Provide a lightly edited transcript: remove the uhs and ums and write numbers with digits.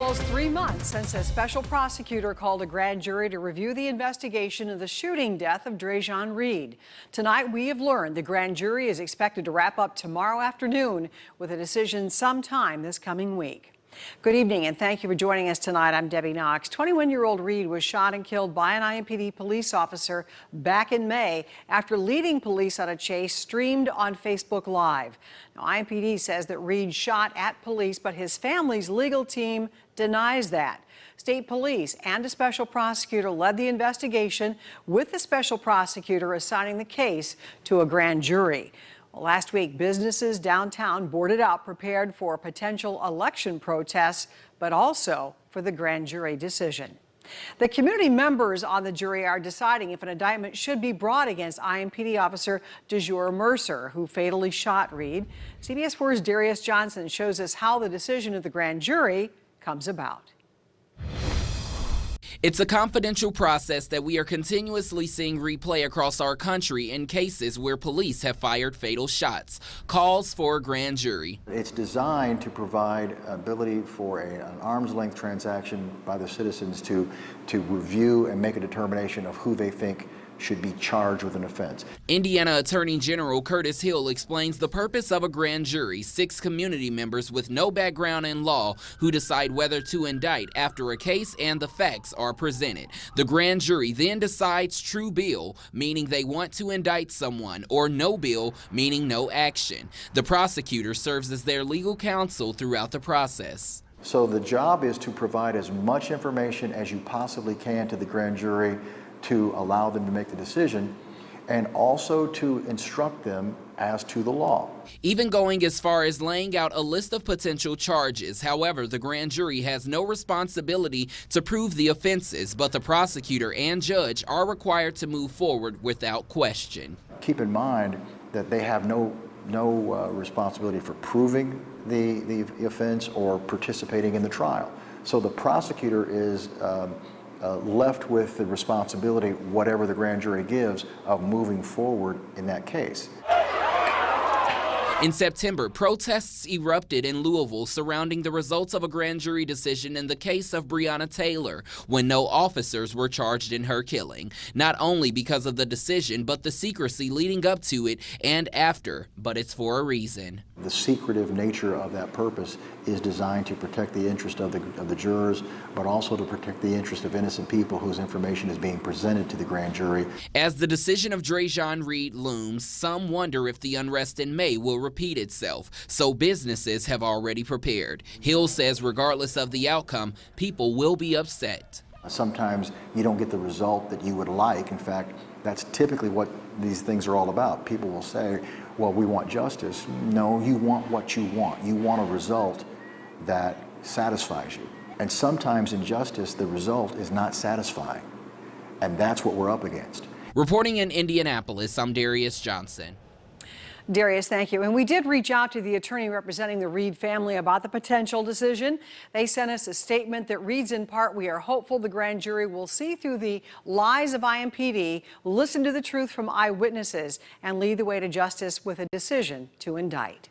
almost 3 months since a special prosecutor called a grand jury to review the investigation of the shooting death of Dre'Jon Reed. Tonight, we have learned the grand jury is expected to wrap up tomorrow afternoon with a decision sometime this coming week. Good evening and thank you for joining us tonight. I'm Debbie Knox. 21-year-old Reed was shot and killed by an IMPD police officer back in May after leading police on a chase streamed on Facebook Live. Now, IMPD says that Reed shot at police, but his family's legal team denies that. State police and a special prosecutor led the investigation, with the special prosecutor assigning the case to a grand jury. Well, last week, businesses downtown boarded up, prepared for potential election protests, but also for the grand jury decision. The community members on the jury are deciding if an indictment should be brought against IMPD officer DeJour Mercer, who fatally shot Reed. CBS 4's Darius Johnson shows us how the decision of the grand jury comes about. It's a confidential process that we are continuously seeing replay across our country in cases where police have fired fatal shots. Calls for a grand jury. It's designed to provide ability for an arm's length transaction by the citizens to review and make a determination of who they think should be charged with an offense. Indiana Attorney General Curtis Hill explains the purpose of a grand jury: 6 community members with no background in law who decide whether to indict after a case and the facts are presented. The grand jury then decides true bill, meaning they want to indict someone, or no bill, meaning no action. The prosecutor serves as their legal counsel throughout the process. So the job is to provide as much information as you possibly can to the grand jury to allow them to make the decision, and also to instruct them as to the law. Even going as far as laying out a list of potential charges. However, the grand jury has no responsibility to prove the offenses, but the prosecutor and judge are required to move forward without question. Keep in mind that they have no responsibility for proving the offense or participating in the trial. So the prosecutor is left with the responsibility, whatever the grand jury gives, of moving forward in that case. In September, protests erupted in Louisville surrounding the results of a grand jury decision in the case of Breonna Taylor, when no officers were charged in her killing. Not only because of the decision, but the secrecy leading up to it and after. But it's for a reason. The secretive nature of that purpose is designed to protect the interest of the jurors, but also to protect the interest of innocent people whose information is being presented to the grand jury. As the decision of Dre'Jon Reed looms, some wonder if the unrest in May will repeat itself, so businesses have already prepared. Hill says regardless of the outcome, people will be upset. Sometimes you don't get the result that you would like. In fact, that's typically what these things are all about. People will say, well, we want justice. No, you want what you want. You want a result that satisfies you. And sometimes in justice, the result is not satisfying. And that's what we're up against. Reporting in Indianapolis, I'm Darius Johnson. Darius, thank you. And we did reach out to the attorney representing the Reed family about the potential decision. They sent us a statement that reads in part, "We are hopeful the grand jury will see through the lies of IMPD, listen to the truth from eyewitnesses, and lead the way to justice with a decision to indict."